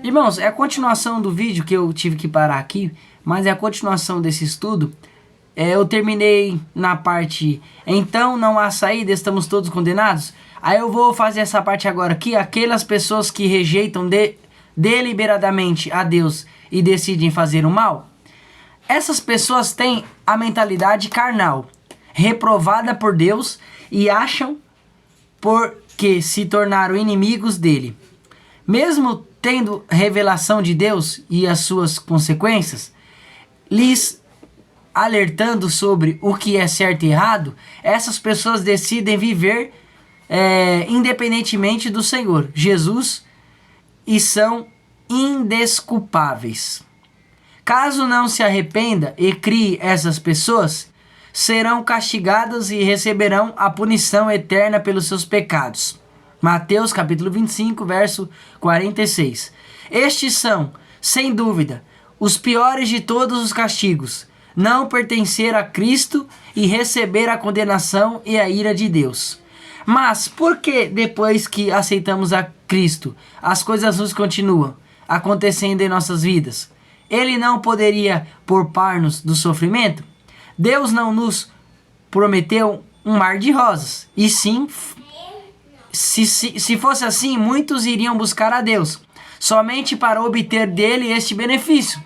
Irmãos, é a continuação do vídeo que eu tive que parar aqui, mas é a continuação desse estudo. Eu terminei na parte, então não há saída, estamos todos condenados. Aí eu vou fazer essa parte agora aqui, aquelas pessoas que rejeitam deliberadamente a Deus e decidem fazer o mal. Essas pessoas têm a mentalidade carnal, reprovada por Deus e acham porque se tornaram inimigos dele. Mesmo tendo revelação de Deus e as suas consequências, lhes alertando sobre o que é certo e errado, essas pessoas decidem viver independentemente do Senhor Jesus e são indesculpáveis. Caso não se arrependa e crie essas pessoas, serão castigadas e receberão a punição eterna pelos seus pecados. Mateus capítulo 25, verso 46. Estes são, sem dúvida, os piores de todos os castigos: não pertencer a Cristo e receber a condenação e a ira de Deus. Mas por que depois que aceitamos a Cristo, as coisas ruins continuam acontecendo em nossas vidas? Ele não poderia poupar-nos do sofrimento? Deus não nos prometeu um mar de rosas, e sim, se fosse assim, muitos iriam buscar a Deus somente para obter dele este benefício,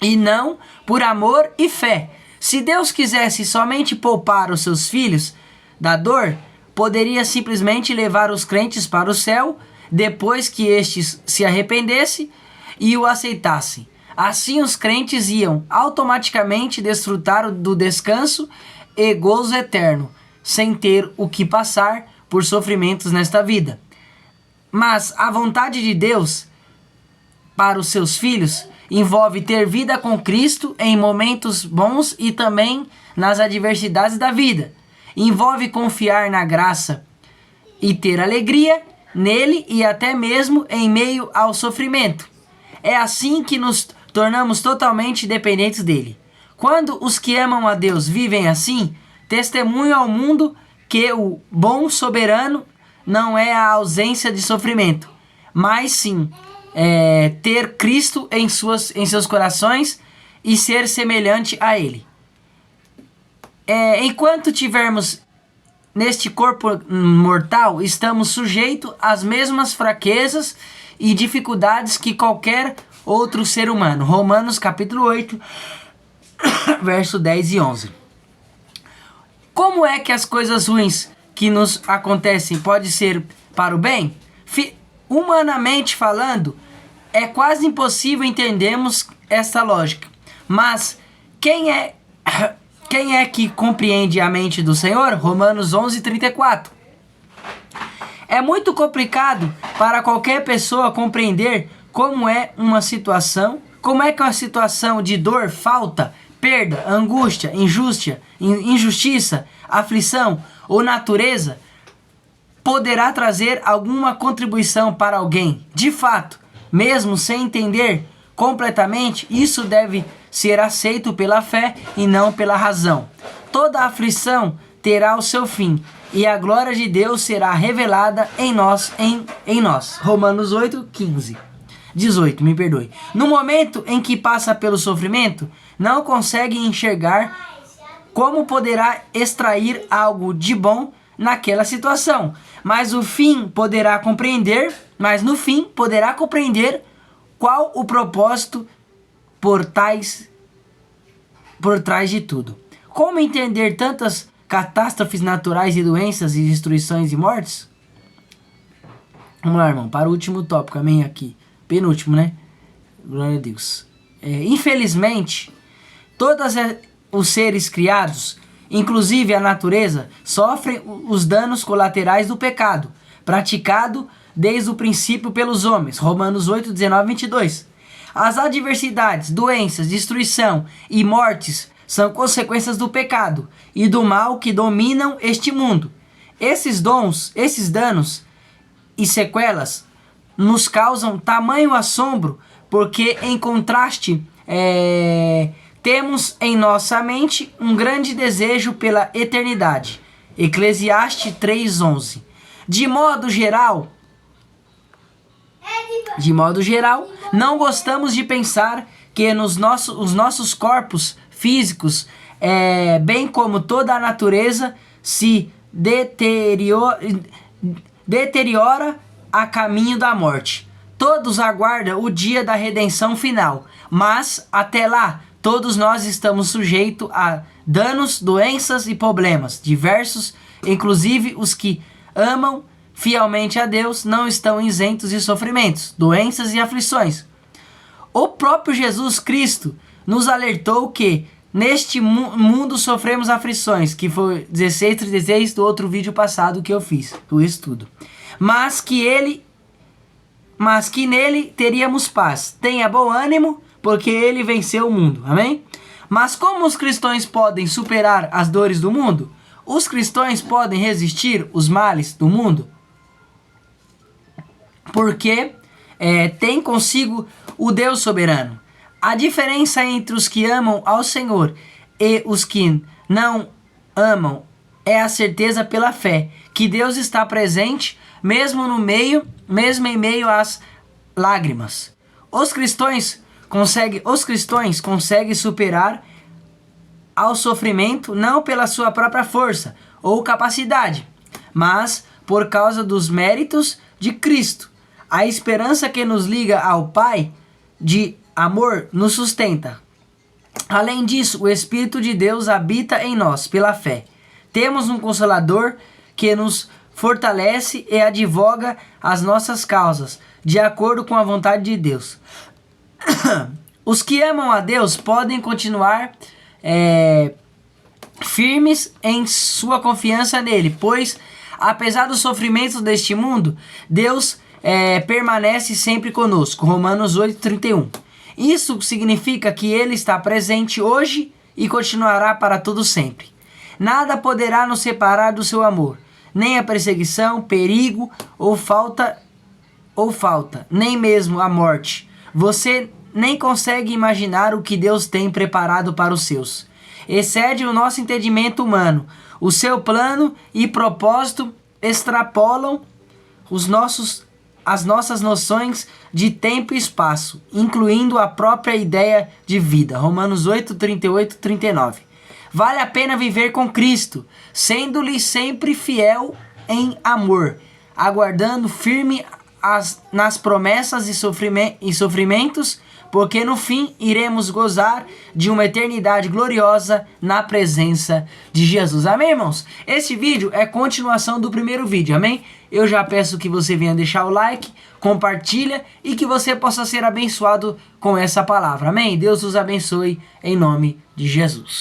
e não por amor e fé. Se Deus quisesse somente poupar os seus filhos da dor, poderia simplesmente levar os crentes para o céu depois que estes se arrependessem e o aceitassem. Assim os crentes iam automaticamente desfrutar do descanso e gozo eterno, sem ter o que passar por sofrimentos nesta vida. Mas a vontade de Deus para os seus filhos envolve ter vida com Cristo em momentos bons e também nas adversidades da vida. Envolve confiar na graça e ter alegria nele e até mesmo em meio ao sofrimento. É assim que nos tornamos totalmente dependentes dele. Quando os que amam a Deus vivem assim, testemunham ao mundo que o bom soberano não é a ausência de sofrimento, mas sim ter Cristo em seus corações e ser semelhante a ele. Enquanto tivermos neste corpo mortal, estamos sujeitos às mesmas fraquezas e dificuldades que qualquer outro ser humano. Romanos capítulo 8, verso 10 e 11. Como é que as coisas ruins que nos acontecem podem ser para o bem? Humanamente falando, é quase impossível entendermos essa lógica. Mas quem é que compreende a mente do Senhor? Romanos 11, 34. É muito complicado para qualquer pessoa compreender como é uma situação de dor, falta, perda, angústia, injustiça, aflição ou natureza poderá trazer alguma contribuição para alguém. De fato, mesmo sem entender completamente, isso deve ser aceito pela fé e não pela razão. Toda aflição terá o seu fim e a glória de Deus será revelada em nós. Romanos 8, 18, me perdoe. No momento em que passa pelo sofrimento, não consegue enxergar como poderá extrair algo de bom naquela situação, mas no fim poderá compreender qual o propósito por trás de tudo. Como entender tantas catástrofes naturais e doenças e destruições e mortes? Vamos lá, irmão, para o último tópico, amém, aqui. Penúltimo, né? Glória a Deus. Infelizmente, todos os seres criados, inclusive a natureza, sofrem os danos colaterais do pecado, praticado desde o princípio pelos homens. Romanos 8, 19 e 22. As adversidades, doenças, destruição e mortes são consequências do pecado e do mal que dominam este mundo. Esses danos e sequelas nos causam tamanho assombro porque, em contraste, temos em nossa mente um grande desejo pela eternidade. Eclesiastes 3:11. De modo geral, De modo geral, não gostamos de pensar que os nossos corpos físicos, bem como toda a natureza, se deteriora a caminho da morte. Todos aguardam o dia da redenção final, mas até lá, todos nós estamos sujeitos a danos, doenças e problemas diversos, inclusive os que amam fielmente a Deus não estão isentos de sofrimentos, doenças e aflições. O próprio Jesus Cristo nos alertou que neste mundo sofremos aflições, que foi 16:36 do outro vídeo passado que eu fiz, o estudo. Mas que nele teríamos paz. Tenha bom ânimo, porque ele venceu o mundo. Amém? Mas como os cristãos podem superar as dores do mundo? Os cristãos podem resistir os males do mundo? Porque tem consigo o Deus soberano. A diferença entre os que amam ao Senhor e os que não amam é a certeza pela fé que Deus está presente mesmo em meio às lágrimas. Os cristãos conseguem superar ao sofrimento não pela sua própria força ou capacidade, mas por causa dos méritos de Cristo. A esperança que nos liga ao Pai de amor nos sustenta. Além disso, o Espírito de Deus habita em nós pela fé. Temos um Consolador que nos fortalece e advoga as nossas causas, de acordo com a vontade de Deus. Os que amam a Deus podem continuar firmes em sua confiança nele, pois, apesar dos sofrimentos deste mundo, Deus permanece sempre conosco. Romanos 8:31. Isso significa que ele está presente hoje e continuará para todo sempre. Nada poderá nos separar do seu amor, nem a perseguição, perigo ou falta, nem mesmo a morte. Você nem consegue imaginar o que Deus tem preparado para os seus. Excede o nosso entendimento humano. O seu plano e propósito extrapolam as nossas noções de tempo e espaço, incluindo a própria ideia de vida. Romanos 8:38-39. Vale a pena viver com Cristo, sendo-lhe sempre fiel em amor, aguardando firme nas promessas e sofrimentos, porque no fim iremos gozar de uma eternidade gloriosa na presença de Jesus. Amém, irmãos? Esse vídeo é continuação do primeiro vídeo, amém? Eu já peço que você venha deixar o like, compartilha e que você possa ser abençoado com essa palavra, amém? Deus os abençoe em nome de Jesus.